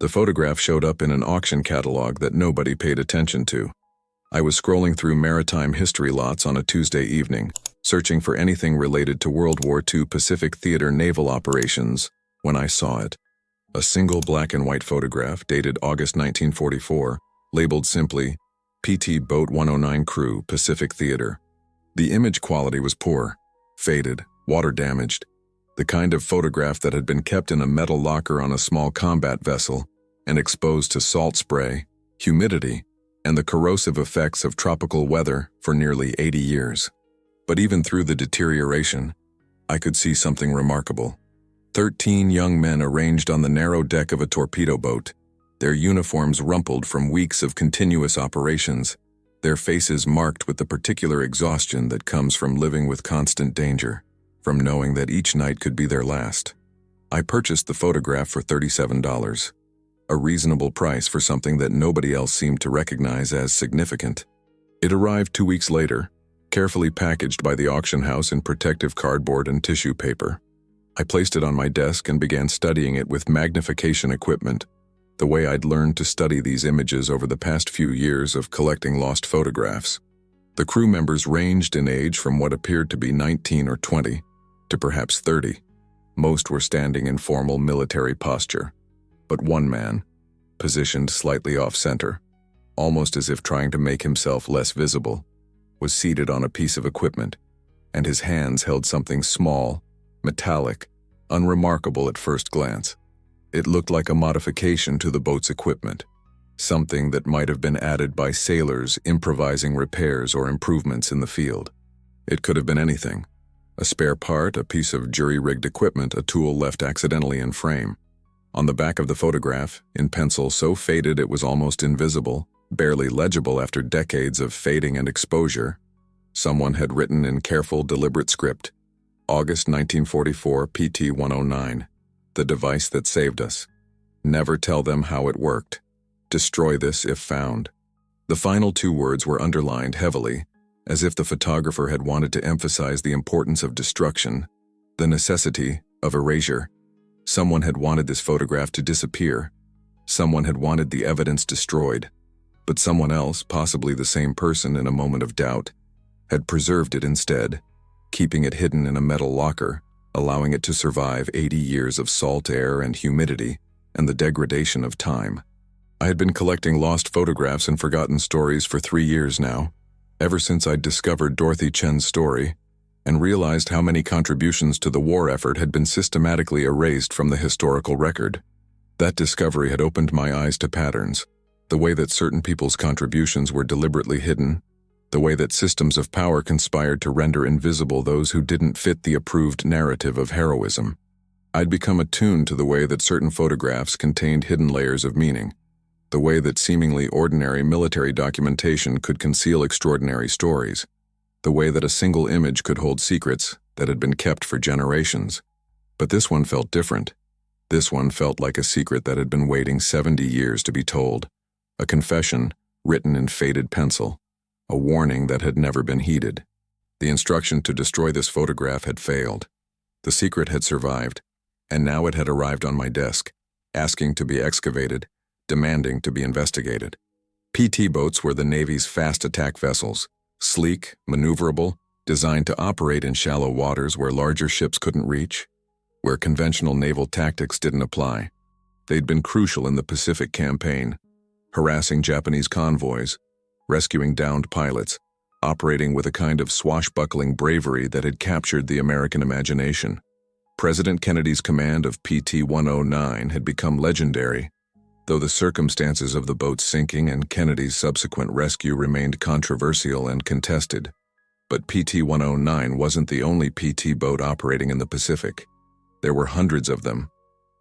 The photograph showed up in an auction catalog that nobody paid attention to. I was scrolling through maritime history lots on a Tuesday evening, searching for anything related to World War II Pacific Theater naval operations, when I saw it. A single black and white photograph dated August 1944, labeled simply, PT Boat 109 Crew, Pacific Theater. The image quality was poor, faded, water-damaged, the kind of photograph that had been kept in a metal locker on a small combat vessel and exposed to salt spray, humidity, and the corrosive effects of tropical weather for nearly 80 years. But even through the deterioration, I could see something remarkable. 13 young men arranged on the narrow deck of a torpedo boat, their uniforms rumpled from weeks of continuous operations, their faces marked with the particular exhaustion that comes from living with constant danger, from knowing that each night could be their last. I purchased the photograph for $37, a reasonable price for something that nobody else seemed to recognize as significant. It arrived 2 weeks later, carefully packaged by the auction house in protective cardboard and tissue paper. I placed it on my desk and began studying it with magnification equipment, the way I'd learned to study these images over the past few years of collecting lost photographs. The crew members ranged in age from what appeared to be 19 or 20 to perhaps 30. Most were standing in formal military posture, but one man, positioned slightly off-center, almost as if trying to make himself less visible, was seated on a piece of equipment, and his hands held something small, metallic, unremarkable at first glance. It looked like a modification to the boat's equipment, something that might have been added by sailors improvising repairs or improvements in the field. It could have been anything: a spare part, a piece of jury-rigged equipment, a tool left accidentally in frame. On the back of the photograph, in pencil so faded it was almost invisible, barely legible after decades of fading and exposure, someone had written in careful, deliberate script, August 1944 PT 109. The device that saved us. Never tell them how it worked. Destroy this if found. The final 2 words were underlined heavily, as if the photographer had wanted to emphasize the importance of destruction, the necessity of erasure. Someone had wanted this photograph to disappear. Someone had wanted the evidence destroyed. But someone else, possibly the same person in a moment of doubt, had preserved it instead, keeping it hidden in a metal locker, allowing it to survive 80 years of salt air and humidity and the degradation of time. I had been collecting lost photographs and forgotten stories for 3 years now, ever since I'd discovered Dorothy Chen's story and realized how many contributions to the war effort had been systematically erased from the historical record. That discovery had opened my eyes to patterns, the way that certain people's contributions were deliberately hidden, the way that systems of power conspired to render invisible those who didn't fit the approved narrative of heroism. I'd become attuned to the way that certain photographs contained hidden layers of meaning, the way that seemingly ordinary military documentation could conceal extraordinary stories, the way that a single image could hold secrets that had been kept for generations. But this one felt different. This one felt like a secret that had been waiting 70 years to be told, a confession written in faded pencil, a warning that had never been heeded. The instruction to destroy this photograph had failed. The secret had survived, and now it had arrived on my desk, asking to be excavated, demanding to be investigated. PT boats were the Navy's fast attack vessels, sleek, maneuverable, designed to operate in shallow waters where larger ships couldn't reach, where conventional naval tactics didn't apply. They'd been crucial in the Pacific campaign, harassing Japanese convoys, rescuing downed pilots, operating with a kind of swashbuckling bravery that had captured the American imagination. President Kennedy's command of PT 109 had become legendary, though the circumstances of the boat's sinking and Kennedy's subsequent rescue remained controversial and contested. But PT 109 wasn't the only PT boat operating in the Pacific. There were hundreds of them,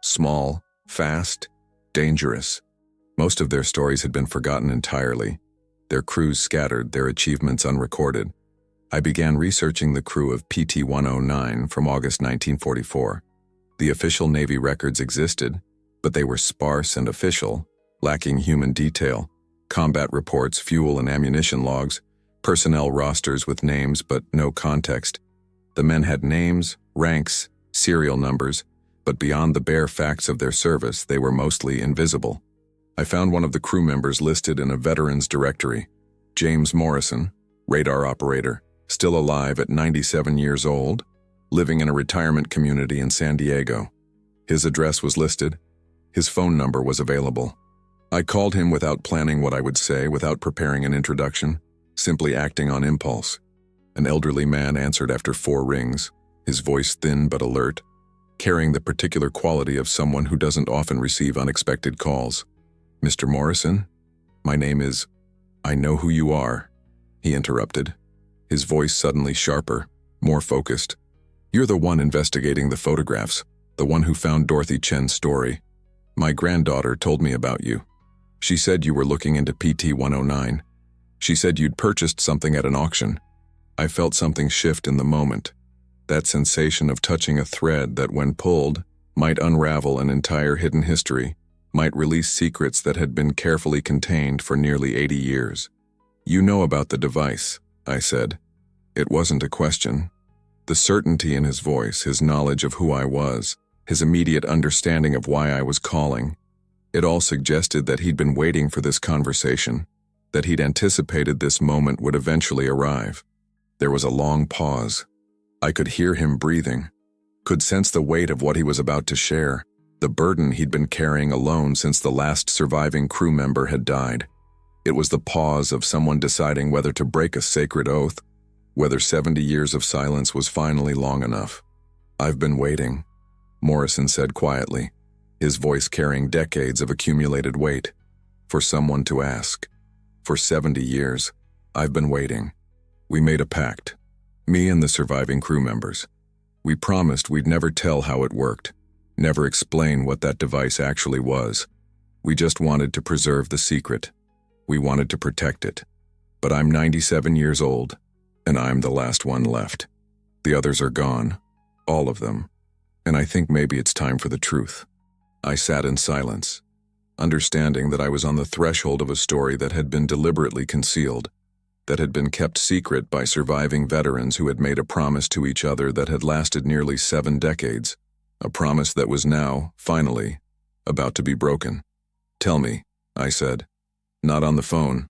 small, fast, dangerous. Most of their stories had been forgotten entirely, their crews scattered, their achievements unrecorded. I began researching the crew of PT 109 from August 1944. The official Navy records existed, but they were sparse and official, lacking human detail. Combat reports, fuel and ammunition logs, personnel rosters with names but no context. The men had names, ranks, serial numbers, but beyond the bare facts of their service, they were mostly invisible. I found one of the crew members listed in a veterans directory, James Morrison, radar operator, still alive at 97 years old, living in a retirement community in San Diego. His address was listed. His phone number was available. I called him without planning what I would say, without preparing an introduction, simply acting on impulse. An elderly man answered after 4 rings, his voice thin but alert, carrying the particular quality of someone who doesn't often receive unexpected calls. "Mr. Morrison? My name is—" "I know who you are," he interrupted, his voice suddenly sharper, more focused. "You're the one investigating the photographs, the one who found Dorothy Chen's story. My granddaughter told me about you. She said you were looking into PT-109. She said you'd purchased something at an auction." I felt something shift in the moment. That sensation of touching a thread that, when pulled, might unravel an entire hidden history, might release secrets that had been carefully contained for nearly 80 years. "You know about the device," I said. It wasn't a question. The certainty in his voice, his knowledge of who I was, his immediate understanding of why I was calling, it all suggested that he'd been waiting for this conversation, that he'd anticipated this moment would eventually arrive. There was a long pause. I could hear him breathing, could sense the weight of what he was about to share, the burden he'd been carrying alone since the last surviving crew member had died. It was the pause of someone deciding whether to break a sacred oath, whether 70 years of silence was finally long enough. "I've been waiting," Morrison said quietly, his voice carrying decades of accumulated weight. "For someone to ask. For 70 years, I've been waiting. We made a pact, me and the surviving crew members. We promised we'd never tell how it worked, never explain what that device actually was. We just wanted to preserve the secret. We wanted to protect it. But I'm 97 years old, and I'm the last one left. The others are gone, all of them, and I think maybe it's time for the truth." I sat in silence, understanding that I was on the threshold of a story that had been deliberately concealed, that had been kept secret by surviving veterans who had made a promise to each other that had lasted nearly 7 decades, a promise that was now, finally, about to be broken. "Tell me," I said. "Not on the phone,"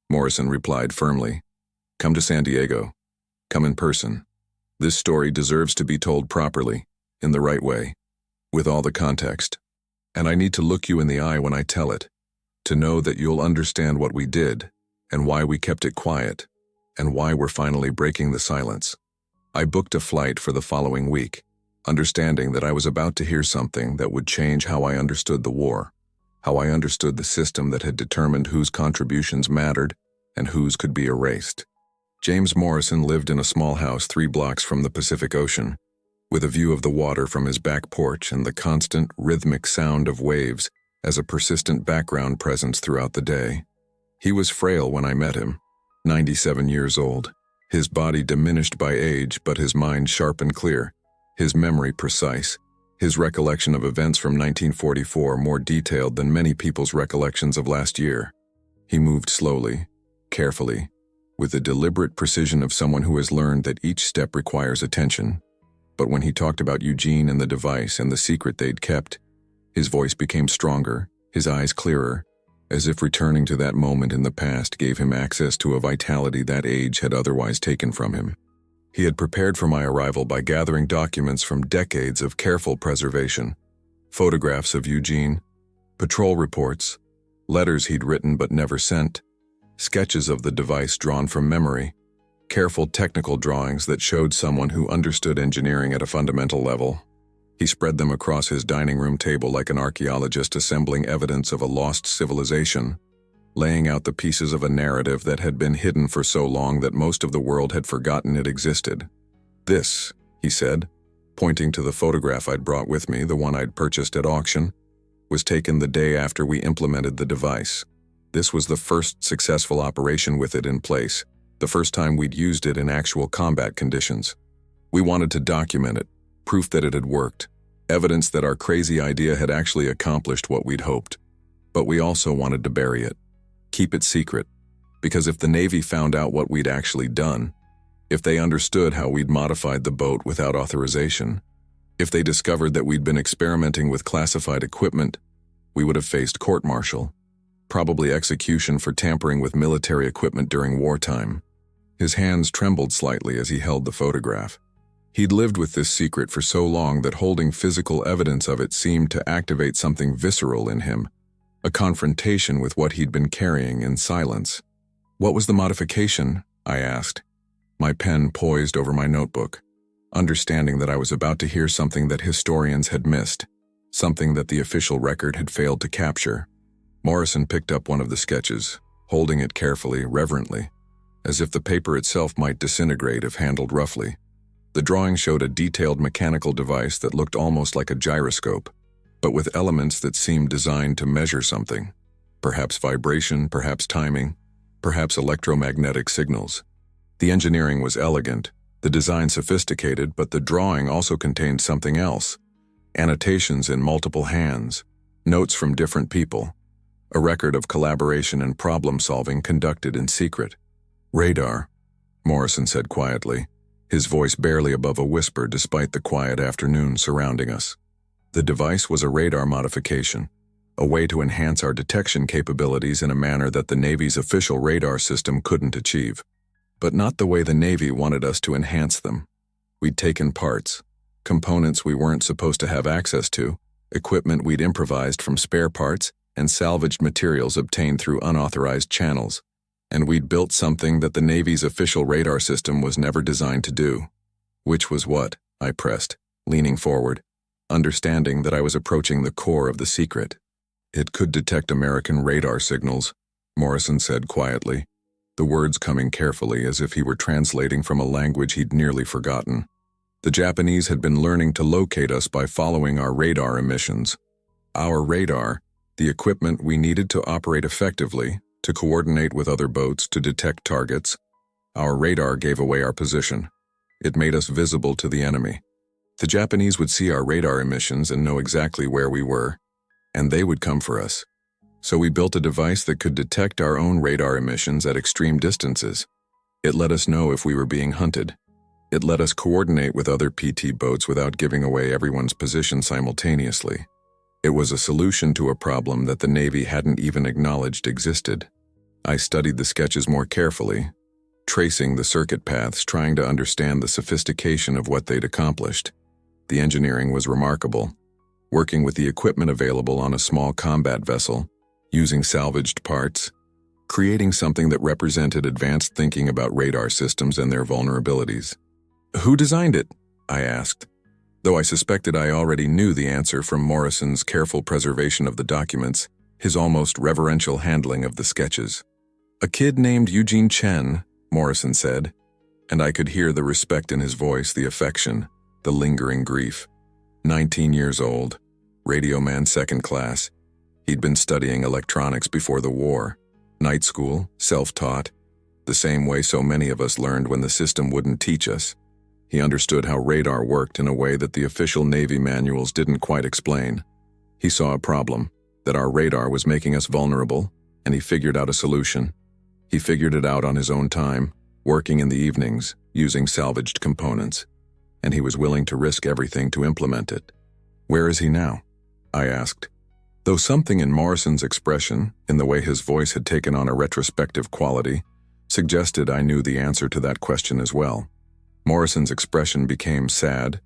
Morrison replied firmly. "Come to San Diego. Come in person. This story deserves to be told properly, in the right way, with all the context. And I need to look you in the eye when I tell it, to know that you'll understand what we did, and why we kept it quiet, and why we're finally breaking the silence." I booked a flight for the following week, understanding that I was about to hear something that would change how I understood the war, how I understood the system that had determined whose contributions mattered and whose could be erased. James Morrison lived in a small house 3 blocks from the Pacific Ocean, with a view of the water from his back porch and the constant, rhythmic sound of waves as a persistent background presence throughout the day. He was frail when I met him, 97 years old, his body diminished by age but his mind sharp and clear, his memory precise, his recollection of events from 1944 more detailed than many people's recollections of last year. He moved slowly, carefully, with the deliberate precision of someone who has learned that each step requires attention. But when he talked about Eugene and the device and the secret they'd kept, his voice became stronger, his eyes clearer, as if returning to that moment in the past gave him access to a vitality that age had otherwise taken from him. He had prepared for my arrival by gathering documents from decades of careful preservation, photographs of Eugene, patrol reports, letters he'd written but never sent, sketches of the device drawn from memory, careful technical drawings that showed someone who understood engineering at a fundamental level. He spread them across his dining room table like an archaeologist assembling evidence of a lost civilization, laying out the pieces of a narrative that had been hidden for so long that most of the world had forgotten it existed. "This," he said, pointing to the photograph I'd brought with me, the one I'd purchased at auction, was taken the day after we implemented the device. This was the first successful operation with it in place, the first time we'd used it in actual combat conditions. We wanted to document it, proof that it had worked, evidence that our crazy idea had actually accomplished what we'd hoped. But we also wanted to bury it, keep it secret, because if the Navy found out what we'd actually done, if they understood how we'd modified the boat without authorization, If they discovered that we'd been experimenting with classified equipment, we would have faced court-martial, probably execution for tampering with military equipment during wartime. His hands trembled slightly as he held the photograph. He'd lived with this secret for so long that holding physical evidence of it seemed to activate something visceral in him, a confrontation with what he'd been carrying in silence. "What was the modification?" I asked, my pen poised over my notebook, understanding that I was about to hear something that historians had missed, something that the official record had failed to capture. Morrison picked up one of the sketches, holding it carefully, reverently, as if the paper itself might disintegrate if handled roughly. The drawing showed a detailed mechanical device that looked almost like a gyroscope, but with elements that seemed designed to measure something. Perhaps vibration, perhaps timing, perhaps electromagnetic signals. The engineering was elegant, the design sophisticated, but the drawing also contained something else. Annotations in multiple hands, notes from different people, a record of collaboration and problem-solving conducted in secret. "Radar," Morrison said quietly, his voice barely above a whisper despite the quiet afternoon surrounding us. The device was a radar modification, a way to enhance our detection capabilities in a manner that the Navy's official radar system couldn't achieve. But not the way the Navy wanted us to enhance them. We'd taken parts, components we weren't supposed to have access to, equipment we'd improvised from spare parts, and salvaged materials obtained through unauthorized channels. And we'd built something that the Navy's official radar system was never designed to do. Which was what? I pressed, leaning forward, understanding that I was approaching the core of the secret. "It could detect American radar signals," Morrison said quietly, the words coming carefully as if he were translating from a language he'd nearly forgotten. "The Japanese had been learning to locate us by following our radar emissions. Our radar, the equipment we needed to operate effectively, to coordinate with other boats to detect targets. Our radar gave away our position. It made us visible to the enemy. The Japanese would see our radar emissions and know exactly where we were, and they would come for us. So we built a device that could detect our own radar emissions at extreme distances. It let us know if we were being hunted. It let us coordinate with other PT boats without giving away everyone's position simultaneously. It was a solution to a problem that the Navy hadn't even acknowledged existed." I studied the sketches more carefully, tracing the circuit paths, trying to understand the sophistication of what they'd accomplished. The engineering was remarkable. Working with the equipment available on a small combat vessel, using salvaged parts, creating something that represented advanced thinking about radar systems and their vulnerabilities. "Who designed it?" I asked, though I suspected I already knew the answer from Morrison's careful preservation of the documents, his almost reverential handling of the sketches. "A kid named Eugene Chen," Morrison said, and I could hear the respect in his voice, the affection, the lingering grief. 19 years old, radio man second class. He'd been studying electronics before the war, night school, self-taught, the same way so many of us learned when the system wouldn't teach us. He understood how radar worked in a way that the official Navy manuals didn't quite explain. He saw a problem, that our radar was making us vulnerable, and he figured out a solution. He figured it out on his own time, working in the evenings, using salvaged components, and he was willing to risk everything to implement it. "Where is he now?" I asked, though something in Morrison's expression, in the way his voice had taken on a retrospective quality, suggested I knew the answer to that question as well. Morrison's expression became sad,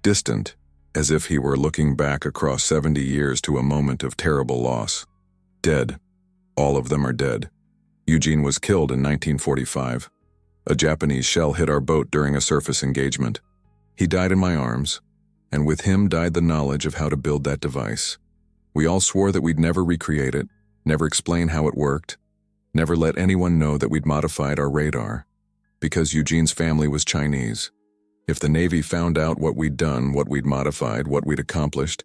distant, as if he were looking back across 70 years to a moment of terrible loss. "Dead. All of them are dead. Eugene was killed in 1945. A Japanese shell hit our boat during a surface engagement. He died in my arms, and with him died the knowledge of how to build that device. We all swore that we'd never recreate it, never explain how it worked, never let anyone know that we'd modified our radar. Because Eugene's family was Chinese. If the Navy found out what we'd done, what we'd modified, what we'd accomplished,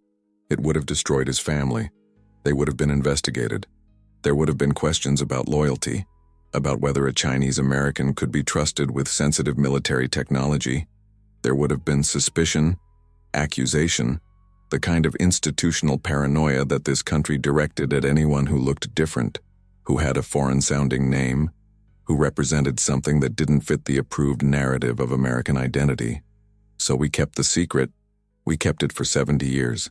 it would have destroyed his family. They would have been investigated. There would have been questions about loyalty, about whether a Chinese American could be trusted with sensitive military technology. There would have been suspicion, accusation, the kind of institutional paranoia that this country directed at anyone who looked different, who had a foreign-sounding name, who represented something that didn't fit the approved narrative of American identity. So we kept the secret, We kept it for 70 years.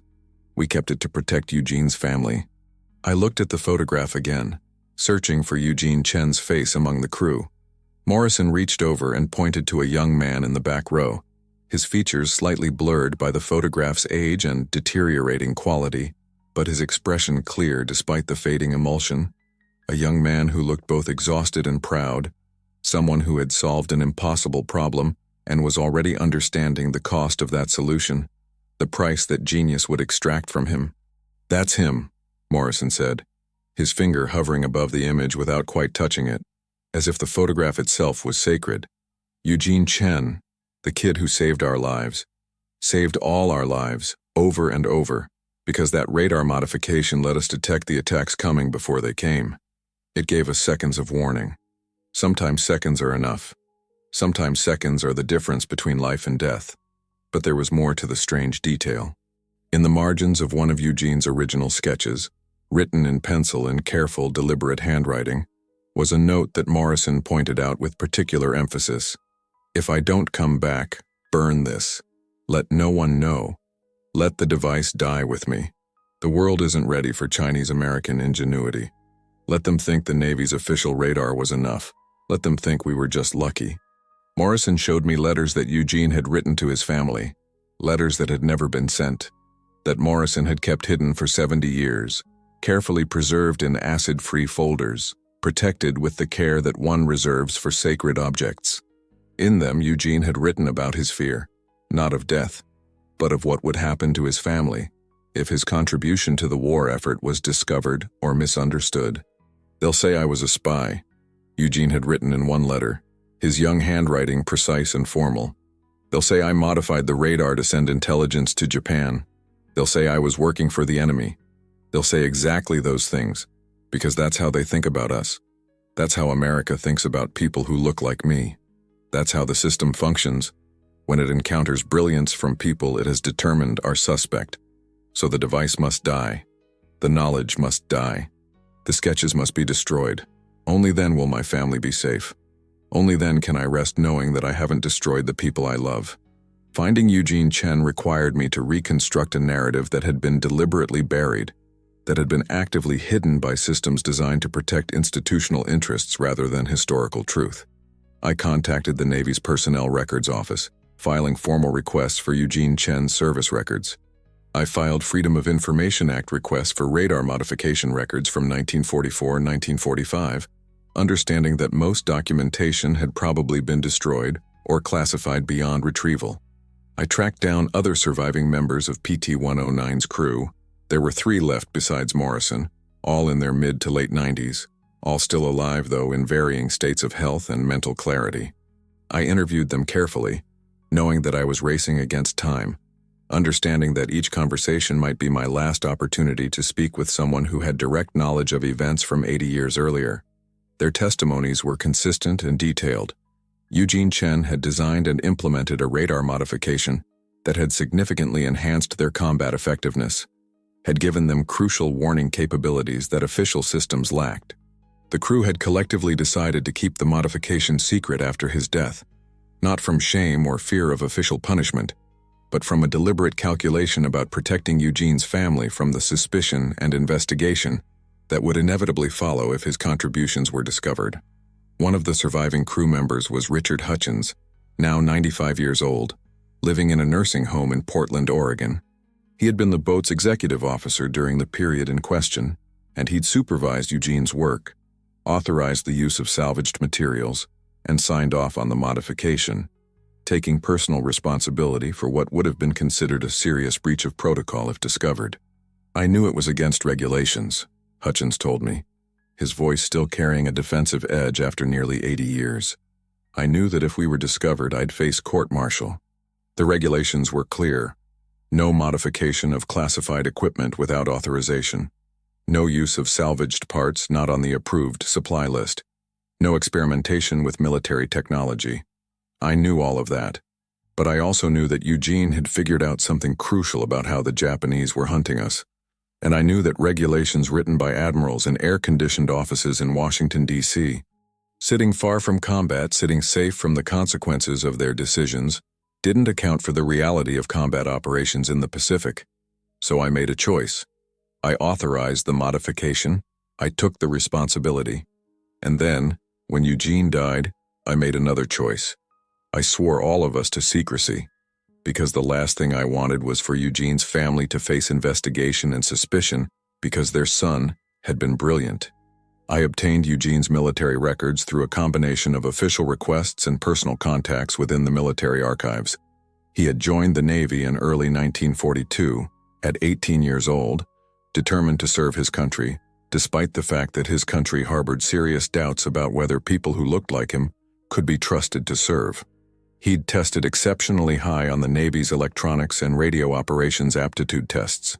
We kept it to protect Eugene's family. I looked at the photograph again, searching for Eugene Chen's face among the crew. Morrison reached over and pointed to a young man in the back row, his features slightly blurred by the photograph's age and deteriorating quality, but his expression clear despite the fading emulsion. A young man who looked both exhausted and proud, someone who had solved an impossible problem and was already understanding the cost of that solution, the price that genius would extract from him. "That's him," Morrison said, his finger hovering above the image without quite touching it, as if the photograph itself was sacred. Eugene Chen, the kid who saved our lives, saved all our lives, over and over, because that radar modification let us detect the attacks coming before they came. It gave us seconds of warning. Sometimes seconds are enough. Sometimes seconds are the difference between life and death. But there was more to the strange detail. In the margins of one of Eugene's original sketches, written in pencil in careful, deliberate handwriting, was a note that Morrison pointed out with particular emphasis. "If I don't come back, burn this. Let no one know. Let the device die with me. The world isn't ready for Chinese-American ingenuity. Let them think the Navy's official radar was enough. Let them think we were just lucky." Morrison showed me letters that Eugene had written to his family, letters that had never been sent, that Morrison had kept hidden for 70 years, carefully preserved in acid-free folders, protected with the care that one reserves for sacred objects. In them, Eugene had written about his fear, not of death, but of what would happen to his family if his contribution to the war effort was discovered or misunderstood. "They'll say I was a spy," Eugene had written in one letter, his young handwriting precise and formal. "They'll say I modified the radar to send intelligence to Japan. They'll say I was working for the enemy. They'll say exactly those things, because that's how they think about us. That's how America thinks about people who look like me. That's how the system functions. When it encounters brilliance from people it has determined are suspect. So the device must die. The knowledge must die. The sketches must be destroyed. Only then will my family be safe. Only then can I rest knowing that I haven't destroyed the people I love." Finding Eugene Chen required me to reconstruct a narrative that had been deliberately buried, that had been actively hidden by systems designed to protect institutional interests rather than historical truth. I contacted the Navy's Personnel Records Office, filing formal requests for Eugene Chen's service records. I filed Freedom of Information Act requests for radar modification records from 1944 and 1945, understanding that most documentation had probably been destroyed or classified beyond retrieval. I tracked down other surviving members of PT-109's crew. There were 3 left besides Morrison, all in their mid to late 90s, all still alive though in varying states of health and mental clarity. I interviewed them carefully, knowing that I was racing against time, understanding that each conversation might be my last opportunity to speak with someone who had direct knowledge of events from 80 years earlier. Their testimonies were consistent and detailed. Eugene Chen had designed and implemented a radar modification that had significantly enhanced their combat effectiveness, had given them crucial warning capabilities that official systems lacked. The crew had collectively decided to keep the modification secret after his death, not from shame or fear of official punishment, but from a deliberate calculation about protecting Eugene's family from the suspicion and investigation that would inevitably follow if his contributions were discovered. One of the surviving crew members was Richard Hutchins, now 95 years old, living in a nursing home in Portland, Oregon. He had been the boat's executive officer during the period in question, and he'd supervised Eugene's work, authorized the use of salvaged materials, and signed off on the modification, taking personal responsibility for what would have been considered a serious breach of protocol if discovered. "I knew it was against regulations," Hutchins told me, his voice still carrying a defensive edge after nearly 80 years. "I knew that if we were discovered, I'd face court-martial. The regulations were clear. No modification of classified equipment without authorization. No use of salvaged parts not on the approved supply list. No experimentation with military technology. I knew all of that. But I also knew that Eugene had figured out something crucial about how the Japanese were hunting us. And I knew that regulations written by admirals in air-conditioned offices in Washington, D.C., sitting far from combat, sitting safe from the consequences of their decisions, didn't account for the reality of combat operations in the Pacific. So I made a choice. I authorized the modification, I took the responsibility. And then, when Eugene died, I made another choice. I swore all of us to secrecy, because the last thing I wanted was for Eugene's family to face investigation and suspicion because their son had been brilliant. I obtained Eugene's military records through a combination of official requests and personal contacts within the military archives. He had joined the Navy in early 1942, at 18 years old, determined to serve his country, despite the fact that his country harbored serious doubts about whether people who looked like him could be trusted to serve. He'd tested exceptionally high on the Navy's electronics and radio operations aptitude tests.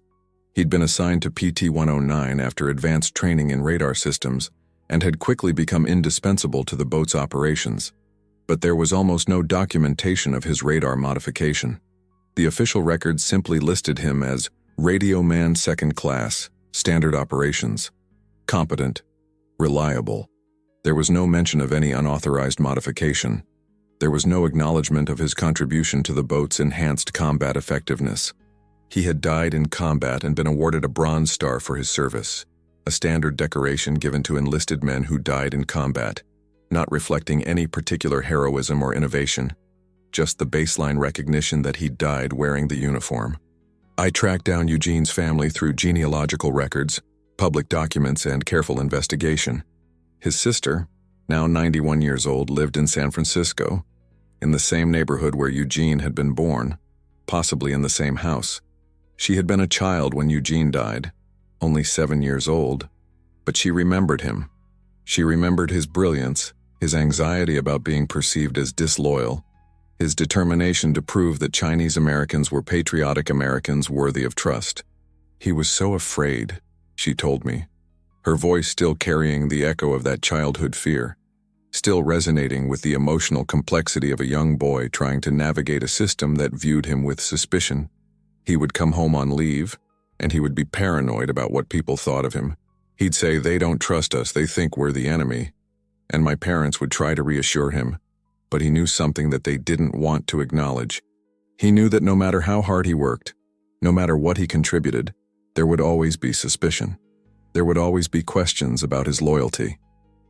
He'd been assigned to PT-109 after advanced training in radar systems and had quickly become indispensable to the boat's operations. But there was almost no documentation of his radar modification. The official records simply listed him as Radio Man Second Class, Standard Operations. Competent, reliable. There was no mention of any unauthorized modification. There was no acknowledgement of his contribution to the boat's enhanced combat effectiveness. He had died in combat and been awarded a Bronze Star for his service, a standard decoration given to enlisted men who died in combat, not reflecting any particular heroism or innovation, just the baseline recognition that he died wearing the uniform. I tracked down Eugene's family through genealogical records, public documents, and careful investigation. His sister, now 91 years old, lived in San Francisco, in the same neighborhood where Eugene had been born, possibly in the same house. She had been a child when Eugene died, only 7 years old, but she remembered him. She remembered his brilliance, his anxiety about being perceived as disloyal, his determination to prove that Chinese Americans were patriotic Americans worthy of trust. He was so afraid, she told me, her voice still carrying the echo of that childhood fear, still resonating with the emotional complexity of a young boy trying to navigate a system that viewed him with suspicion. He would come home on leave, and he would be paranoid about what people thought of him. He'd say, "They don't trust us, they think we're the enemy." And my parents would try to reassure him, but he knew something that they didn't want to acknowledge. He knew that no matter how hard he worked, no matter what he contributed, there would always be suspicion. There would always be questions about his loyalty.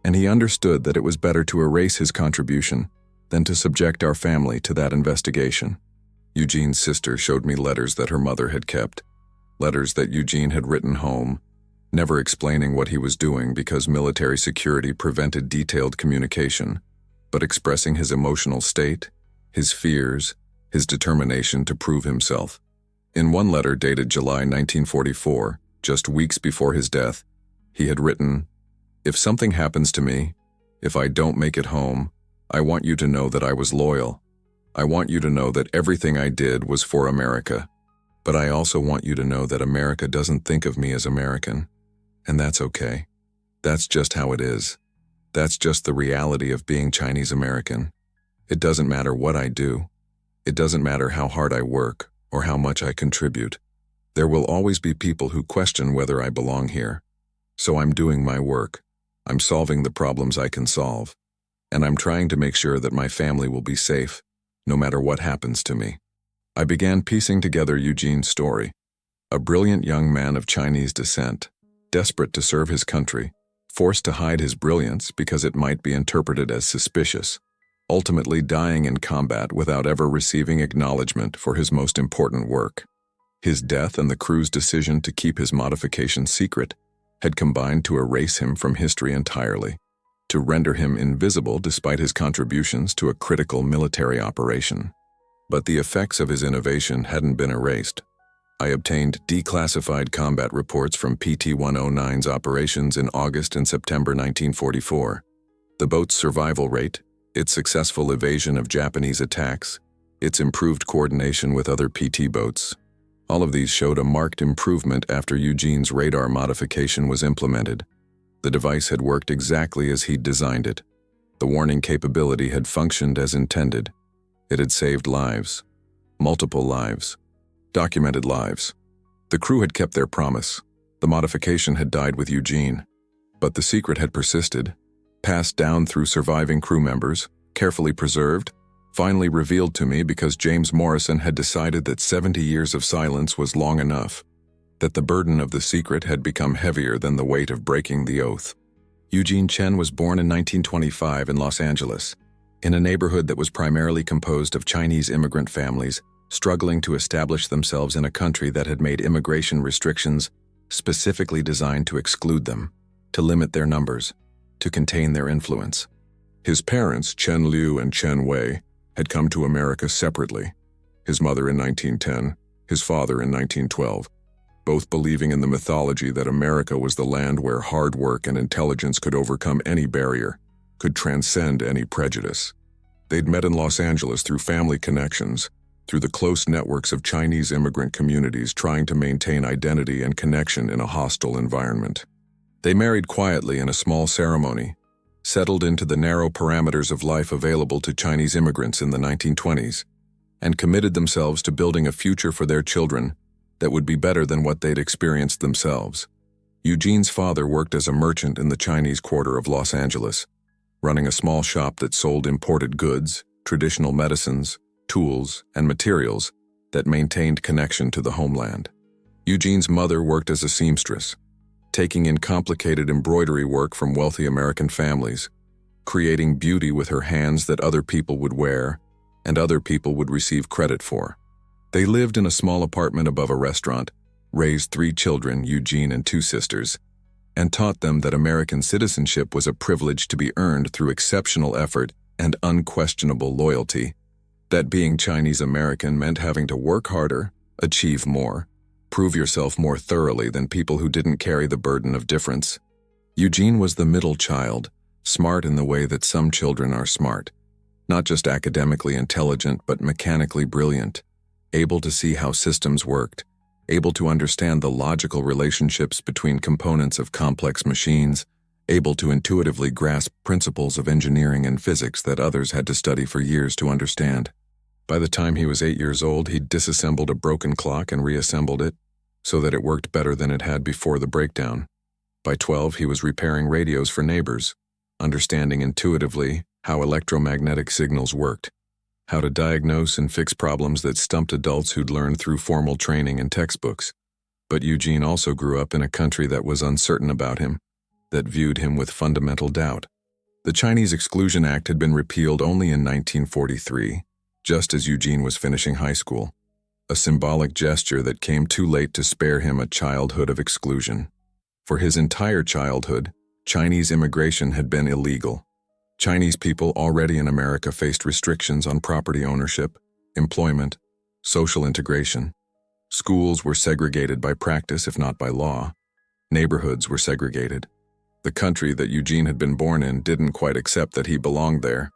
And he understood that it was better to erase his contribution than to subject our family to that investigation. Eugene's sister showed me letters that her mother had kept, letters that Eugene had written home, never explaining what he was doing because military security prevented detailed communication, but expressing his emotional state, his fears, his determination to prove himself. In one letter dated July 1944, just weeks before his death, he had written, "If something happens to me, if I don't make it home, I want you to know that I was loyal. I want you to know that everything I did was for America. But I also want you to know that America doesn't think of me as American. And that's okay. That's just how it is. That's just the reality of being Chinese American. It doesn't matter what I do. It doesn't matter how hard I work or how much I contribute. There will always be people who question whether I belong here. So I'm doing my work. I'm solving the problems I can solve. And I'm trying to make sure that my family will be safe, no matter what happens to me." I began piecing together Eugene's story. A brilliant young man of Chinese descent, desperate to serve his country, forced to hide his brilliance because it might be interpreted as suspicious, ultimately dying in combat without ever receiving acknowledgement for his most important work. His death and the crew's decision to keep his modification secret had combined to erase him from history entirely, to render him invisible despite his contributions to a critical military operation. But the effects of his innovation hadn't been erased. I obtained declassified combat reports from PT-109's operations in August and September 1944. The boat's survival rate, its successful evasion of Japanese attacks, its improved coordination with other PT boats. All of these showed a marked improvement after Eugene's radar modification was implemented. The device had worked exactly as he'd designed it. The warning capability had functioned as intended. It had saved lives. Multiple lives. Documented lives. The crew had kept their promise. The modification had died with Eugene. But the secret had persisted, passed down through surviving crew members, carefully preserved, finally revealed to me because James Morrison had decided that 70 years of silence was long enough, that the burden of the secret had become heavier than the weight of breaking the oath. Eugene Chen was born in 1925 in Los Angeles, in a neighborhood that was primarily composed of Chinese immigrant families struggling to establish themselves in a country that had made immigration restrictions specifically designed to exclude them, to limit their numbers, to contain their influence. His parents, Chen Liu and Chen Wei, had come to America separately, his mother in 1910, his father in 1912, both believing in the mythology that America was the land where hard work and intelligence could overcome any barrier, could transcend any prejudice. They'd met in Los Angeles through family connections, through the close networks of Chinese immigrant communities trying to maintain identity and connection in a hostile environment. They married quietly in a small ceremony, settled into the narrow parameters of life available to Chinese immigrants in the 1920s, and committed themselves to building a future for their children that would be better than what they'd experienced themselves. Eugene's father worked as a merchant in the Chinese quarter of Los Angeles, running a small shop that sold imported goods, traditional medicines, tools, and materials that maintained connection to the homeland. Eugene's mother worked as a seamstress, taking in complicated embroidery work from wealthy American families, creating beauty with her hands that other people would wear and other people would receive credit for. They lived in a small apartment above a restaurant, raised 3 children, Eugene and 2 sisters, and taught them that American citizenship was a privilege to be earned through exceptional effort and unquestionable loyalty, that being Chinese American meant having to work harder, achieve more, prove yourself more thoroughly than people who didn't carry the burden of difference. Eugene was the middle child, smart in the way that some children are smart, not just academically intelligent but mechanically brilliant, able to see how systems worked, able to understand the logical relationships between components of complex machines, able to intuitively grasp principles of engineering and physics that others had to study for years to understand. By the time he was 8 years old, he'd disassembled a broken clock and reassembled it so that it worked better than it had before the breakdown. By 12, he was repairing radios for neighbors, understanding intuitively how electromagnetic signals worked, how to diagnose and fix problems that stumped adults who'd learned through formal training and textbooks. But Eugene also grew up in a country that was uncertain about him, that viewed him with fundamental doubt. The Chinese Exclusion Act had been repealed only in 1943, just as Eugene was finishing high school, a symbolic gesture that came too late to spare him a childhood of exclusion. For his entire childhood, Chinese immigration had been illegal. Chinese people already in America faced restrictions on property ownership, employment, social integration. Schools were segregated by practice, if not by law. Neighborhoods were segregated. The country that Eugene had been born in didn't quite accept that he belonged there,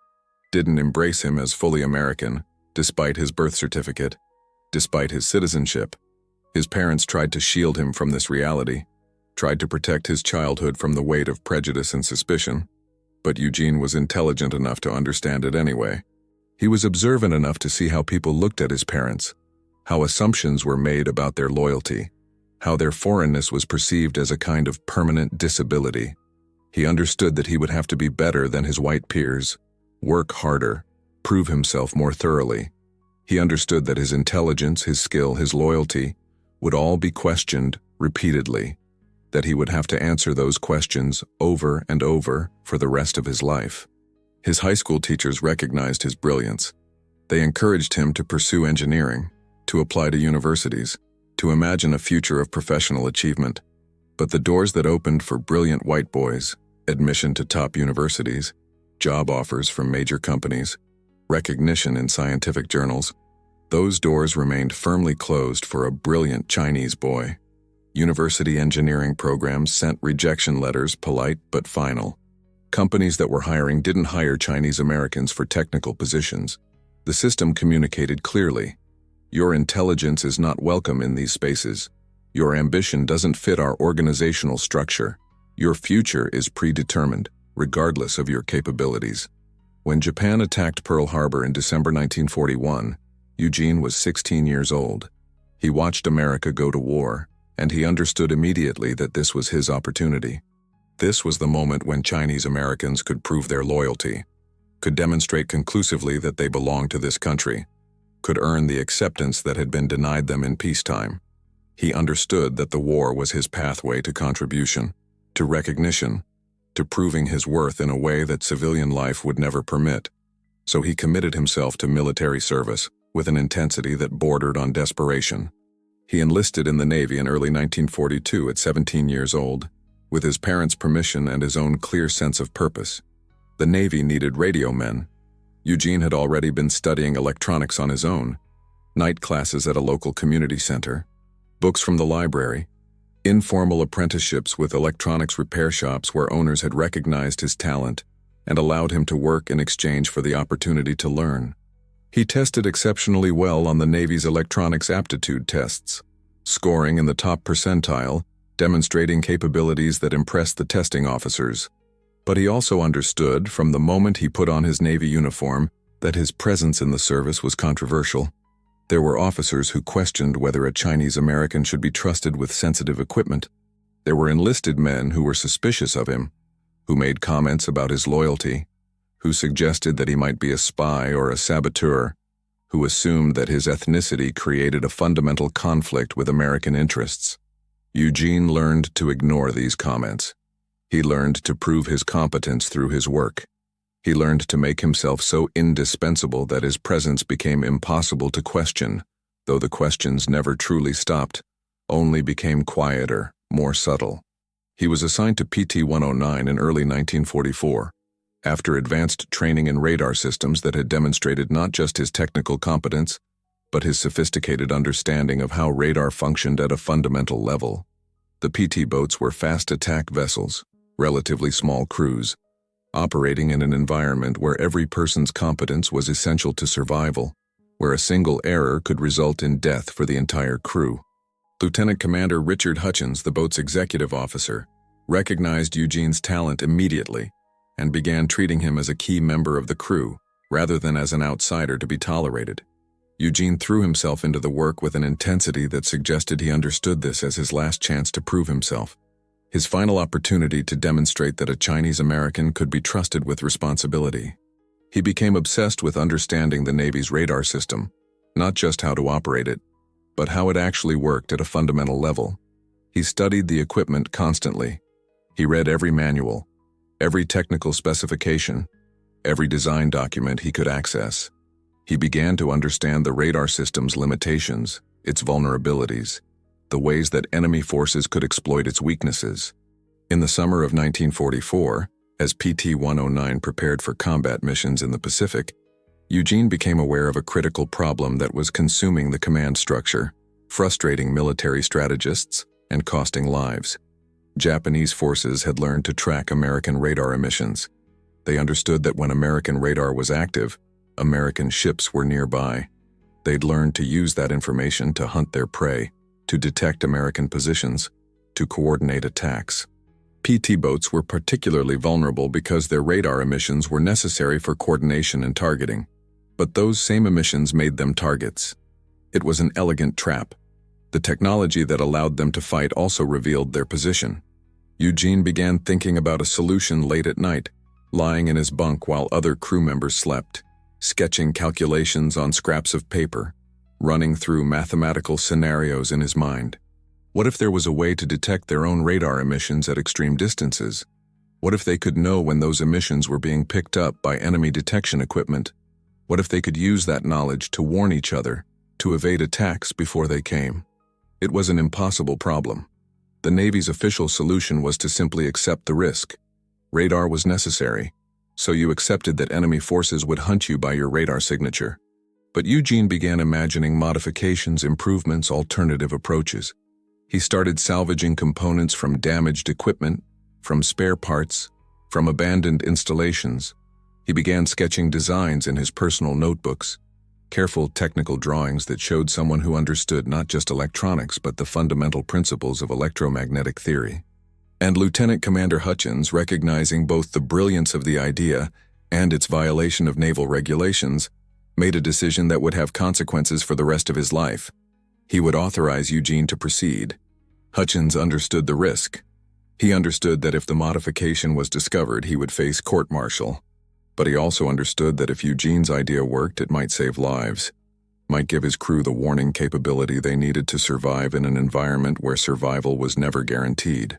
didn't embrace him as fully American, despite his birth certificate, despite his citizenship. His parents tried to shield him from this reality, tried to protect his childhood from the weight of prejudice and suspicion. But Eugene was intelligent enough to understand it anyway. He was observant enough to see how people looked at his parents, how assumptions were made about their loyalty, how their foreignness was perceived as a kind of permanent disability. He understood that he would have to be better than his white peers, work harder, prove himself more thoroughly. He understood that his intelligence, his skill, his loyalty would all be questioned repeatedly, that he would have to answer those questions over and over for the rest of his life. His high school teachers recognized his brilliance. They encouraged him to pursue engineering, to apply to universities, to imagine a future of professional achievement. But the doors that opened for brilliant white boys, admission to top universities, job offers from major companies, recognition in scientific journals, those doors remained firmly closed for a brilliant Chinese boy. University engineering programs sent rejection letters, polite but final. Companies that were hiring didn't hire Chinese Americans for technical positions. The system communicated clearly, your intelligence is not welcome in these spaces. Your ambition doesn't fit our organizational structure. Your future is predetermined, regardless of your capabilities. When Japan attacked Pearl Harbor in December 1941, Eugene was 16 years old. He watched America go to war, and he understood immediately that this was his opportunity. This was the moment when Chinese Americans could prove their loyalty. could demonstrate conclusively that they belonged to this country, could earn the acceptance that had been denied them in peacetime. He understood that the war was his pathway to contribution, to recognition, to proving his worth in a way that civilian life would never permit. So he committed himself to military service with an intensity that bordered on desperation. He enlisted in the Navy in early 1942 at 17 years old, with his parents' permission and his own clear sense of purpose. The Navy needed radio men. Eugene had already been studying electronics on his own, night classes at a local community center, books from the library, informal apprenticeships with electronics repair shops where owners had recognized his talent and allowed him to work in exchange for the opportunity to learn. He tested exceptionally well on the Navy's electronics aptitude tests, scoring in the top percentile, demonstrating capabilities that impressed the testing officers. But he also understood, from the moment he put on his Navy uniform, that his presence in the service was controversial. There were officers who questioned whether a Chinese American should be trusted with sensitive equipment. There were enlisted men who were suspicious of him, who made comments about his loyalty, who suggested that he might be a spy or a saboteur, who assumed that his ethnicity created a fundamental conflict with American interests. Eugene learned to ignore these comments. He learned to prove his competence through his work. He learned to make himself so indispensable that his presence became impossible to question, though the questions never truly stopped, only became quieter, more subtle. He was assigned to PT-109 in early 1944, after advanced training in radar systems that had demonstrated not just his technical competence, but his sophisticated understanding of how radar functioned at a fundamental level. The PT boats were fast attack vessels, relatively small crews, operating in an environment where every person's competence was essential to survival, where a single error could result in death for the entire crew. Lieutenant Commander Richard Hutchins, the boat's executive officer, recognized Eugene's talent immediately and began treating him as a key member of the crew, rather than as an outsider to be tolerated. Eugene threw himself into the work with an intensity that suggested he understood this as his last chance to prove himself, his final opportunity to demonstrate that a Chinese American could be trusted with responsibility. He became obsessed with understanding the Navy's radar system, not just how to operate it, but how it actually worked at a fundamental level. He studied the equipment constantly. He read every manual, every technical specification, every design document he could access. He began to understand the radar system's limitations, its vulnerabilities, the ways that enemy forces could exploit its weaknesses. In the summer of 1944, as PT-109 prepared for combat missions in the Pacific, Eugene became aware of a critical problem that was consuming the command structure, frustrating military strategists, and costing lives. Japanese forces had learned to track American radar emissions. They understood that when American radar was active, American ships were nearby. They'd learned to use that information to hunt their prey, to detect American positions, to coordinate attacks. PT boats were particularly vulnerable because their radar emissions were necessary for coordination and targeting. But those same emissions made them targets. It was an elegant trap. The technology that allowed them to fight also revealed their position. Eugene began thinking about a solution late at night, lying in his bunk while other crew members slept, sketching calculations on scraps of paper, running through mathematical scenarios in his mind. What if there was a way to detect their own radar emissions at extreme distances? What if they could know when those emissions were being picked up by enemy detection equipment? What if they could use that knowledge to warn each other, to evade attacks before they came? It was an impossible problem. The Navy's official solution was to simply accept the risk. Radar was necessary, so you accepted that enemy forces would hunt you by your radar signature. But Eugene began imagining modifications, improvements, alternative approaches. He started salvaging components from damaged equipment, from spare parts, from abandoned installations. He began sketching designs in his personal notebooks, careful technical drawings that showed someone who understood not just electronics but the fundamental principles of electromagnetic theory. And Lieutenant Commander Hutchins, recognizing both the brilliance of the idea and its violation of naval regulations, made a decision that would have consequences for the rest of his life. He would authorize Eugene to proceed. Hutchins understood the risk. He understood that if the modification was discovered, he would face court-martial. But he also understood that if Eugene's idea worked, it might save lives, might give his crew the warning capability they needed to survive in an environment where survival was never guaranteed.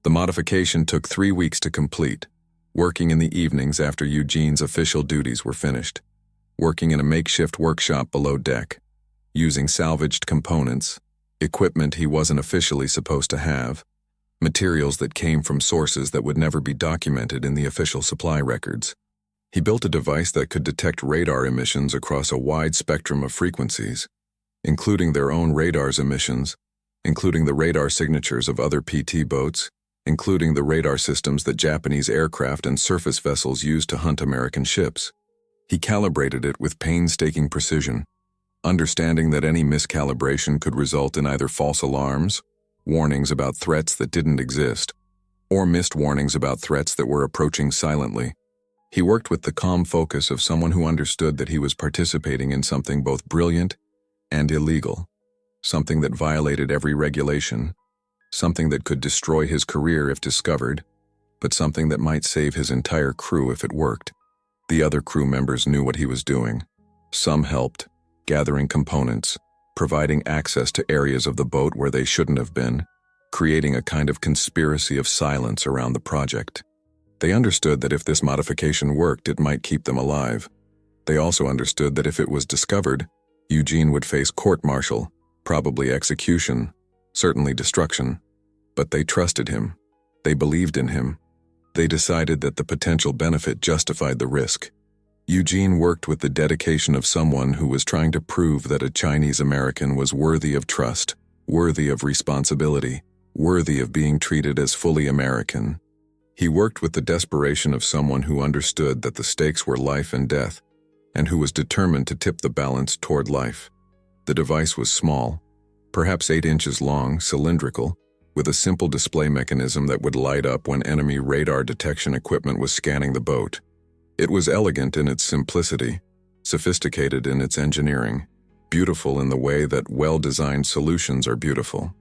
The modification took 3 weeks to complete, working in the evenings after Eugene's official duties were finished, working in a makeshift workshop below deck, using salvaged components, equipment he wasn't officially supposed to have, materials that came from sources that would never be documented in the official supply records. He built a device that could detect radar emissions across a wide spectrum of frequencies, including their own radar's emissions, including the radar signatures of other PT boats, including the radar systems that Japanese aircraft and surface vessels used to hunt American ships. He calibrated it with painstaking precision, understanding that any miscalibration could result in either false alarms, warnings about threats that didn't exist, or missed warnings about threats that were approaching silently. He worked with the calm focus of someone who understood that he was participating in something both brilliant and illegal, something that violated every regulation, something that could destroy his career if discovered, but something that might save his entire crew if it worked. The other crew members knew what he was doing. Some helped, gathering components, providing access to areas of the boat where they shouldn't have been, creating a kind of conspiracy of silence around the project. They understood that if this modification worked, it might keep them alive. They also understood that if it was discovered, Eugene would face court-martial, probably execution, certainly destruction. But they trusted him. They believed in him. They decided that the potential benefit justified the risk. Eugene worked with the dedication of someone who was trying to prove that a Chinese American was worthy of trust, worthy of responsibility, worthy of being treated as fully American. He worked with the desperation of someone who understood that the stakes were life and death, and who was determined to tip the balance toward life. The device was small, perhaps 8 inches long, cylindrical, with a simple display mechanism that would light up when enemy radar detection equipment was scanning the boat. It was elegant in its simplicity, sophisticated in its engineering, beautiful in the way that well-designed solutions are beautiful.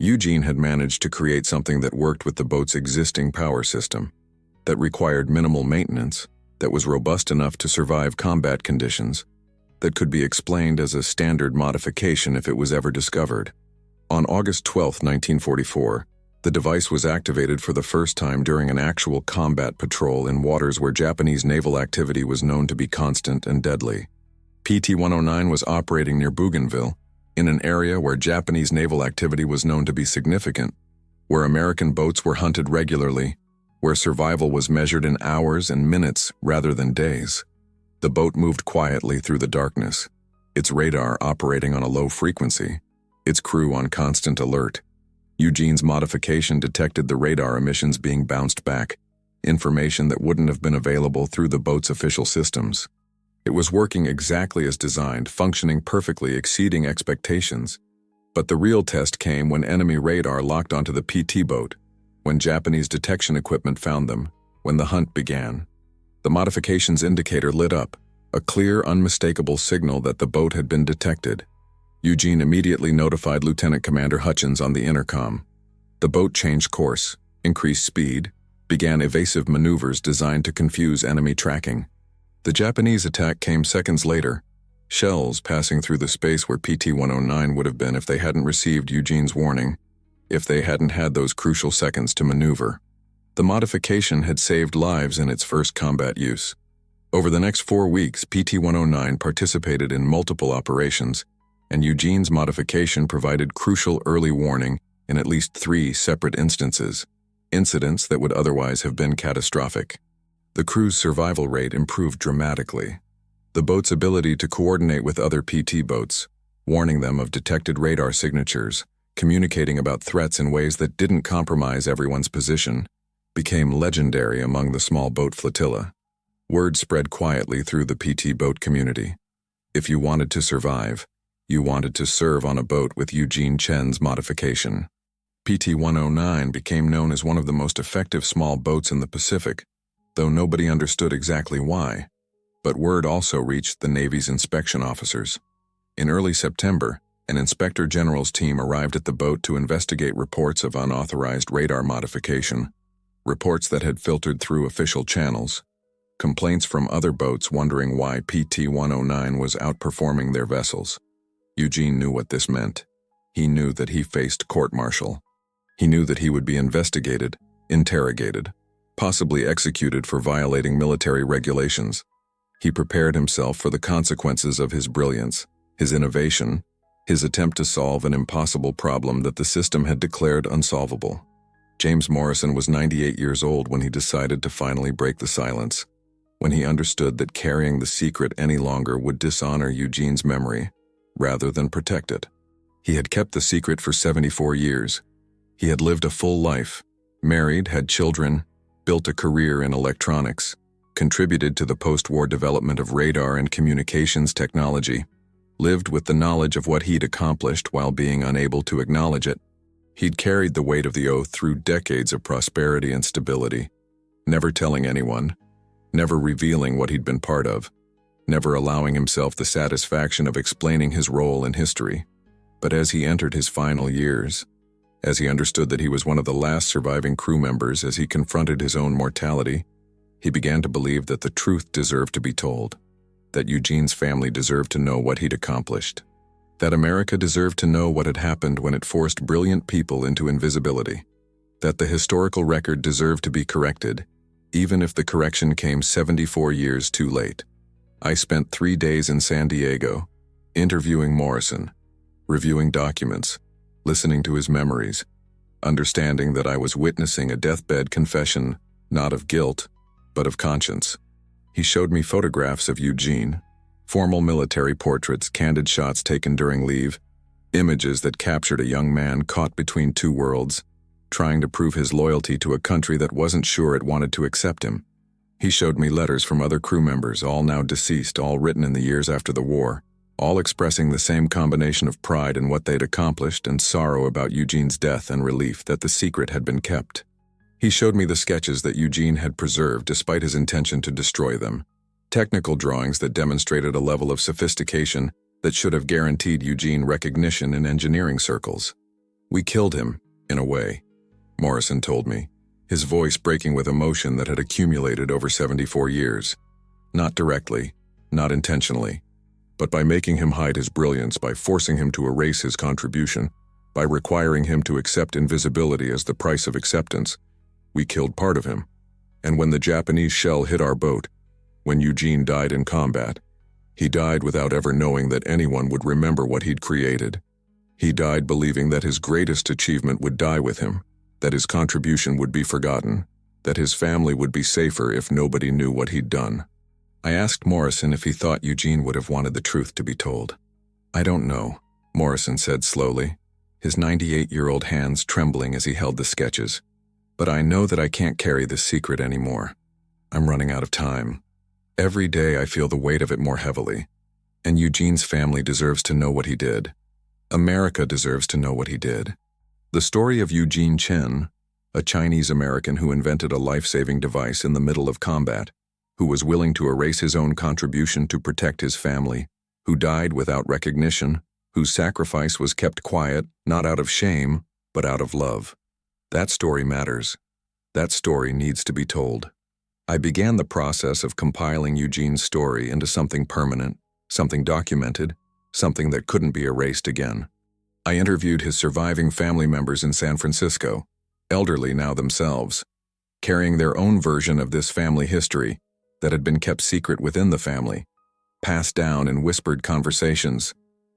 Eugene had managed to create something that worked with the boat's existing power system, that required minimal maintenance, that was robust enough to survive combat conditions, that could be explained as a standard modification if it was ever discovered. On August 12, 1944, the device was activated for the first time during an actual combat patrol in waters where Japanese naval activity was known to be constant and deadly. PT-109 was operating near Bougainville, in an area where Japanese naval activity was known to be significant, where American boats were hunted regularly, where survival was measured in hours and minutes rather than days. The boat moved quietly through the darkness, its radar operating on a low frequency, its crew on constant alert. Eugene's modification detected the radar emissions being bounced back, information that wouldn't have been available through the boat's official systems. It was working exactly as designed, functioning perfectly, exceeding expectations. But the real test came when enemy radar locked onto the PT boat, when Japanese detection equipment found them, when the hunt began. The modification's indicator lit up, a clear, unmistakable signal that the boat had been detected. Eugene immediately notified Lieutenant Commander Hutchins on the intercom. The boat changed course, increased speed, began evasive maneuvers designed to confuse enemy tracking. The Japanese attack came seconds later, shells passing through the space where PT-109 would have been if they hadn't received Eugene's warning, if they hadn't had those crucial seconds to maneuver. The modification had saved lives in its first combat use. Over the next 4 weeks, PT-109 participated in multiple operations, and Eugene's modification provided crucial early warning in at least 3 separate instances, incidents that would otherwise have been catastrophic. The crew's survival rate improved dramatically. The boat's ability to coordinate with other PT boats, warning them of detected radar signatures, communicating about threats in ways that didn't compromise everyone's position, became legendary among the small boat flotilla. Word spread quietly through the PT boat community. If you wanted to survive, you wanted to serve on a boat with Eugene Chen's modification. PT-109 became known as one of the most effective small boats in the Pacific, though nobody understood exactly why. But word also reached the Navy's inspection officers. In early September, an inspector general's team arrived at the boat to investigate reports of unauthorized radar modification, reports that had filtered through official channels. Complaints from other boats wondering why PT-109 was outperforming their vessels. Eugene knew what this meant. He knew that he faced court-martial. He knew that he would be investigated, interrogated, possibly executed for violating military regulations. He prepared himself for the consequences of his brilliance, his innovation, his attempt to solve an impossible problem that the system had declared unsolvable. James Morrison was 98 years old when he decided to finally break the silence, when he understood that carrying the secret any longer would dishonor Eugene's memory, rather than protect it. He had kept the secret for 74 years. He had lived a full life, married, had children, built a career in electronics, contributed to the post-war development of radar and communications technology, lived with the knowledge of what he'd accomplished while being unable to acknowledge it. He'd carried the weight of the oath through decades of prosperity and stability, never telling anyone, never revealing what he'd been part of, never allowing himself the satisfaction of explaining his role in history. But as he entered his final years, as he understood that he was one of the last surviving crew members, as he confronted his own mortality, he began to believe that the truth deserved to be told, that Eugene's family deserved to know what he'd accomplished, that America deserved to know what had happened when it forced brilliant people into invisibility, that the historical record deserved to be corrected, even if the correction came 74 years too late. I spent 3 days in San Diego, interviewing Morrison, reviewing documents, listening to his memories, understanding that I was witnessing a deathbed confession, not of guilt, but of conscience. He showed me photographs of Eugene, formal military portraits, candid shots taken during leave, images that captured a young man caught between two worlds, trying to prove his loyalty to a country that wasn't sure it wanted to accept him. He showed me letters from other crew members, all now deceased, all written in the years after the war, all expressing the same combination of pride in what they'd accomplished and sorrow about Eugene's death and relief that the secret had been kept. He showed me the sketches that Eugene had preserved despite his intention to destroy them, technical drawings that demonstrated a level of sophistication that should have guaranteed Eugene recognition in engineering circles. "We killed him, in a way," Morrison told me, his voice breaking with emotion that had accumulated over 74 years. "Not directly, not intentionally, but by making him hide his brilliance, by forcing him to erase his contribution, by requiring him to accept invisibility as the price of acceptance, we killed part of him. And when the Japanese shell hit our boat, when Eugene died in combat, he died without ever knowing that anyone would remember what he'd created. He died believing that his greatest achievement would die with him, that his contribution would be forgotten, that his family would be safer if nobody knew what he'd done." I asked Morrison if he thought Eugene would have wanted the truth to be told. "I don't know," Morrison said slowly, his 98-year-old hands trembling as he held the sketches. "But I know that I can't carry this secret anymore. I'm running out of time. Every day I feel the weight of it more heavily. And Eugene's family deserves to know what he did. America deserves to know what he did." The story of Eugene Chen, a Chinese-American who invented a life-saving device in the middle of combat, who was willing to erase his own contribution to protect his family, who died without recognition, whose sacrifice was kept quiet, not out of shame, but out of love. That story matters. That story needs to be told. I began the process of compiling Eugene's story into something permanent, something documented, something that couldn't be erased again. I interviewed his surviving family members in San Francisco, elderly now themselves, carrying their own version of this family history that had been kept secret within the family, passed down in whispered conversations,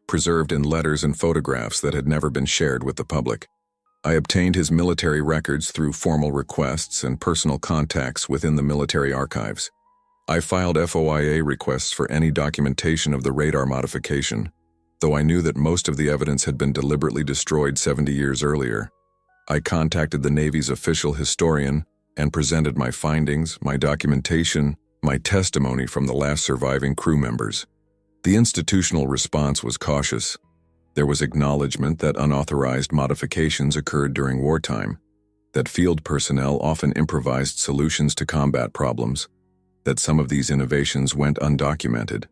preserved in letters and photographs that had never been shared with the public. I obtained his military records through formal requests and personal contacts within the military archives. I filed FOIA requests for any documentation of the radar modification, though I knew that most of the evidence had been deliberately destroyed 70 years earlier. I contacted the Navy's official historian and presented my findings, my documentation, my testimony from the last surviving crew members. The institutional response was cautious. There was acknowledgement that unauthorized modifications occurred during wartime, that field personnel often improvised solutions to combat problems, that some of these innovations went undocumented.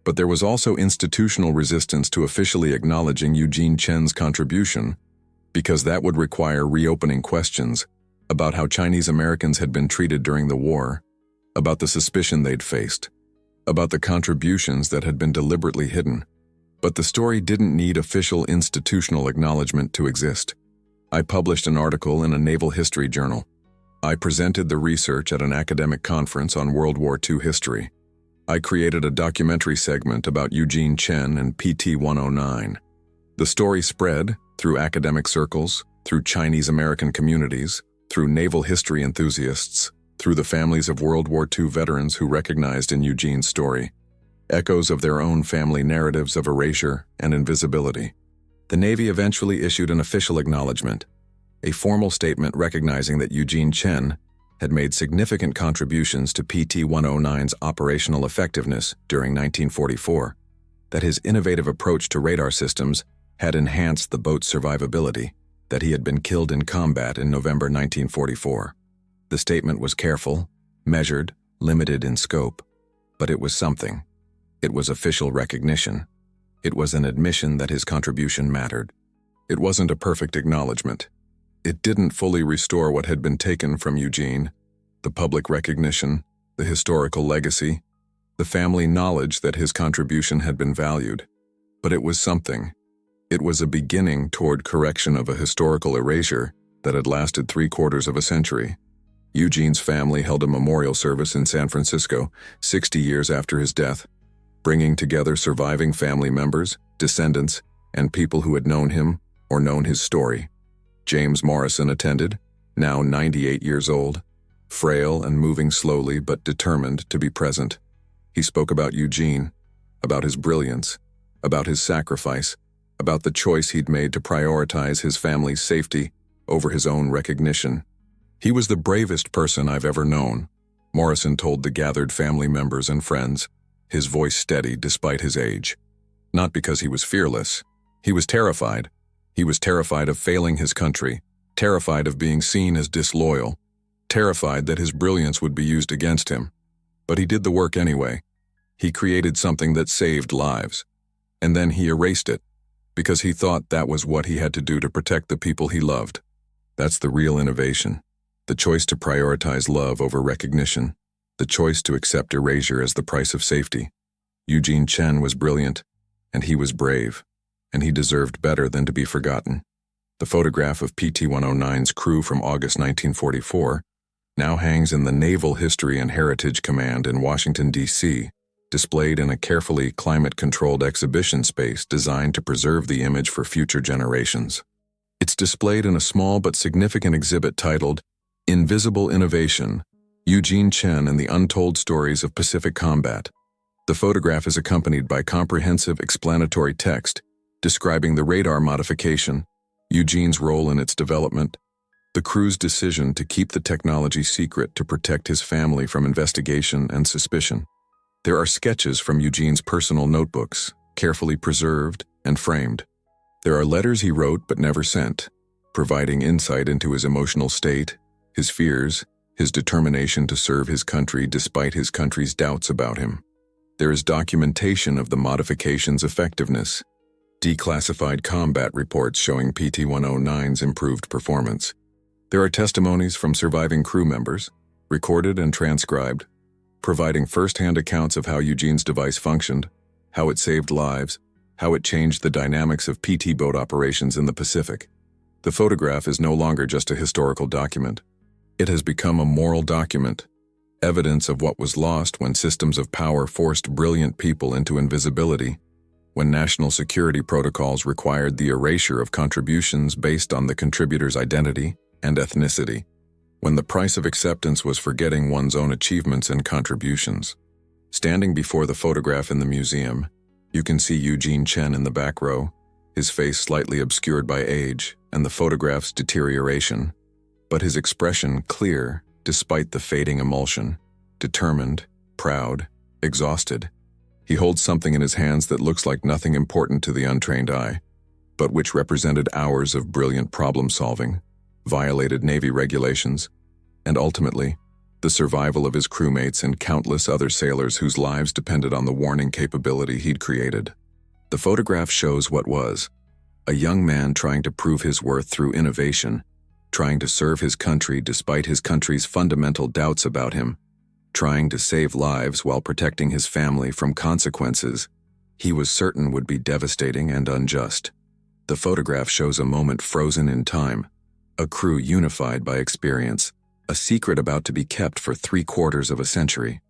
But there was also institutional resistance to officially acknowledging Eugene Chen's contribution, because that would require reopening questions about how Chinese Americans had been treated during the war, about the suspicion they'd faced, about the contributions that had been deliberately hidden. But the story didn't need official institutional acknowledgement to exist. I published an article in a naval history journal. I presented the research at an academic conference on World War II history. I created a documentary segment about Eugene Chen and PT-109. The story spread through academic circles, through Chinese-American communities, through naval history enthusiasts, through the families of World War II veterans who recognized in Eugene's story echoes of their own family narratives of erasure and invisibility. The Navy eventually issued an official acknowledgement, a formal statement recognizing that Eugene Chen had made significant contributions to PT-109's operational effectiveness during 1944, that his innovative approach to radar systems had enhanced the boat's survivability, that he had been killed in combat in November 1944. The statement was careful, measured, limited in scope, but it was something. It was official recognition. It was an admission that his contribution mattered. It wasn't a perfect acknowledgement. It didn't fully restore what had been taken from Eugene, the public recognition, the historical legacy, the family knowledge that his contribution had been valued. But it was something. It was a beginning toward correction of a historical erasure that had lasted 3/4 of a century. Eugene's family held a memorial service in San Francisco 60 years after his death, bringing together surviving family members, descendants, and people who had known him or known his story. James Morrison attended, now 98 years old, frail and moving slowly but determined to be present. He spoke about Eugene, about his brilliance, about his sacrifice, about the choice he'd made to prioritize his family's safety over his own recognition. He was the bravest person I've ever known, Morrison told the gathered family members and friends, his voice steady despite his age. Not because he was fearless. He was terrified. He was terrified of failing his country, terrified of being seen as disloyal, terrified that his brilliance would be used against him. But he did the work anyway. He created something that saved lives. And then he erased it, because he thought that was what he had to do to protect the people he loved. That's the real innovation. The choice to prioritize love over recognition. The choice to accept erasure as the price of safety. Eugene Chen was brilliant, and he was brave, and he deserved better than to be forgotten. The photograph of PT-109's crew from August 1944 now hangs in the Naval History and Heritage Command in Washington, D.C., displayed in a carefully climate-controlled exhibition space designed to preserve the image for future generations. It's displayed in a small but significant exhibit titled Invisible Innovation, Eugene Chen and the Untold Stories of Pacific Combat. The photograph is accompanied by comprehensive explanatory text describing the radar modification, Eugene's role in its development, the crew's decision to keep the technology secret to protect his family from investigation and suspicion. There are sketches from Eugene's personal notebooks, carefully preserved and framed. There are letters he wrote but never sent, providing insight into his emotional state, his fears, his determination to serve his country despite his country's doubts about him. There is documentation of the modification's effectiveness, declassified combat reports showing PT-109's improved performance. There are testimonies from surviving crew members, recorded and transcribed, providing first-hand accounts of how Eugene's device functioned, how it saved lives, how it changed the dynamics of PT boat operations in the Pacific. The photograph is no longer just a historical document. It has become a moral document, evidence of what was lost when systems of power forced brilliant people into invisibility, when national security protocols required the erasure of contributions based on the contributor's identity and ethnicity, when the price of acceptance was forgetting one's own achievements and contributions. Standing before the photograph in the museum, you can see Eugene Chen in the back row, his face slightly obscured by age and the photograph's deterioration, but his expression clear despite the fading emulsion, determined, proud, exhausted. He holds something in his hands that looks like nothing important to the untrained eye, but which represented hours of brilliant problem-solving, violated Navy regulations, and ultimately, the survival of his crewmates and countless other sailors whose lives depended on the warning capability he'd created. The photograph shows what was: a young man trying to prove his worth through innovation, trying to serve his country despite his country's fundamental doubts about him, trying to save lives while protecting his family from consequences he was certain would be devastating and unjust. The photograph shows a moment frozen in time, a crew unified by experience, a secret about to be kept for 3/4 of a century.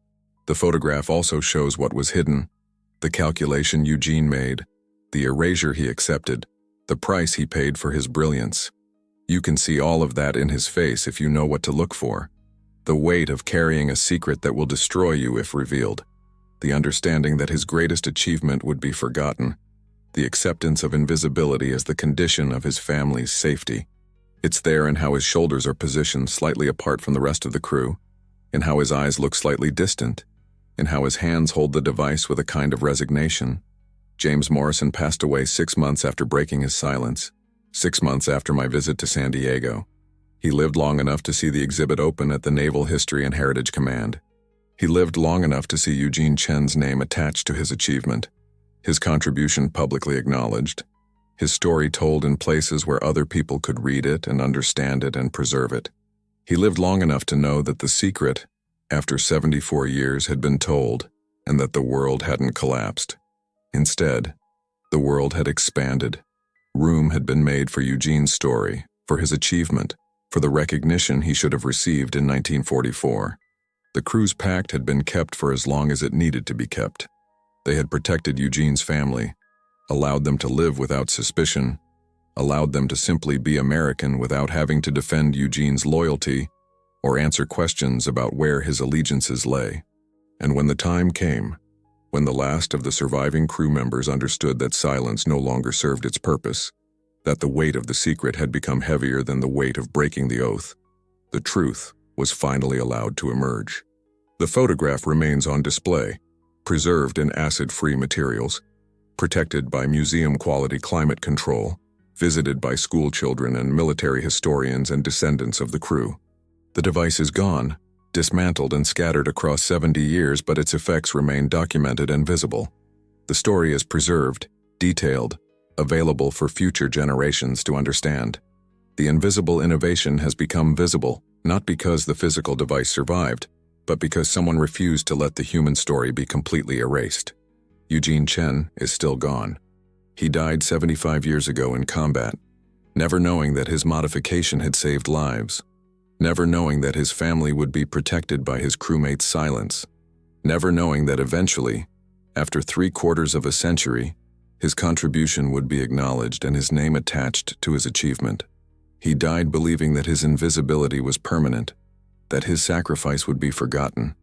The photograph also shows what was hidden, the calculation Eugene made, the erasure he accepted, the price he paid for his brilliance. You can see all of that in his face if you know what to look for. The weight of carrying a secret that will destroy you if revealed. The understanding that his greatest achievement would be forgotten. The acceptance of invisibility as the condition of his family's safety. It's there in how his shoulders are positioned slightly apart from the rest of the crew, in how his eyes look slightly distant, in how his hands hold the device with a kind of resignation. James Morrison passed away 6 months after breaking his silence, 6 months after my visit to San Diego. He lived long enough to see the exhibit open at the Naval History and Heritage Command. He lived long enough to see Eugene Chen's name attached to his achievement, his contribution publicly acknowledged, his story told in places where other people could read it and understand it and preserve it. He lived long enough to know that the secret, after 74 years, had been told, and that the world hadn't collapsed. Instead, the world had expanded. Room had been made for Eugene's story, for his achievement, for the recognition he should have received in 1944. The crew's pact had been kept for as long as it needed to be kept. They had protected Eugene's family, allowed them to live without suspicion, allowed them to simply be American without having to defend Eugene's loyalty or answer questions about where his allegiances lay. And when the time came, when the last of the surviving crew members understood that silence no longer served its purpose, that the weight of the secret had become heavier than the weight of breaking the oath, the truth was finally allowed to emerge. The photograph remains on display, preserved in acid-free materials, protected by museum-quality climate control, visited by school children and military historians and descendants of the crew. The device is gone, dismantled and scattered across 70 years, but its effects remain documented and visible. The story is preserved, detailed, available for future generations to understand. The invisible innovation has become visible, not because the physical device survived, but because someone refused to let the human story be completely erased. Eugene Chen is still gone. He died 75 years ago in combat, never knowing that his modification had saved lives, never knowing that his family would be protected by his crewmates' silence, never knowing that eventually, after 3/4 of a century, his contribution would be acknowledged and his name attached to his achievement. He died believing that his invisibility was permanent, that his sacrifice would be forgotten,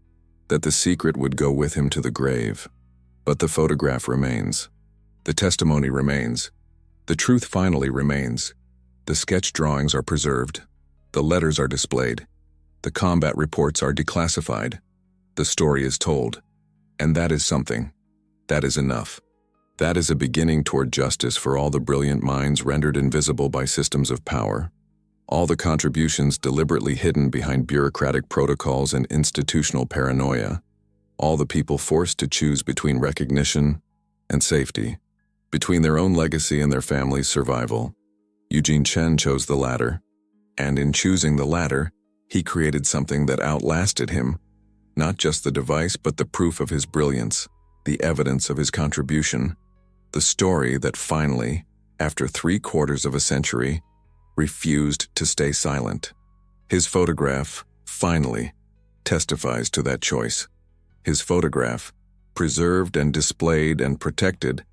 that the secret would go with him to the grave. But the photograph remains. The testimony remains. The truth finally remains. The sketch drawings are preserved. The letters are displayed. The combat reports are declassified. The story is told. And that is something. That is enough. That is a beginning toward justice for all the brilliant minds rendered invisible by systems of power. All the contributions deliberately hidden behind bureaucratic protocols and institutional paranoia. All the people forced to choose between recognition and safety, between their own legacy and their family's survival. Eugene Chen chose the latter. And in choosing the latter, he created something that outlasted him, not just the device but the proof of his brilliance, the evidence of his contribution, the story that finally, after 3/4 of a century, refused to stay silent. His photograph, finally, testifies to that choice. His photograph, preserved and displayed and protected,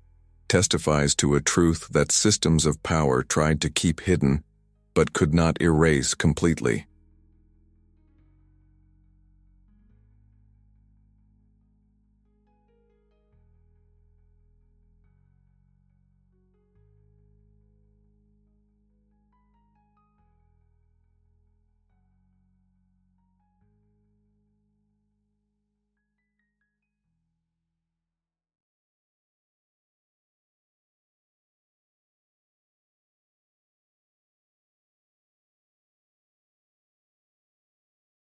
testifies to a truth that systems of power tried to keep hidden but could not erase completely.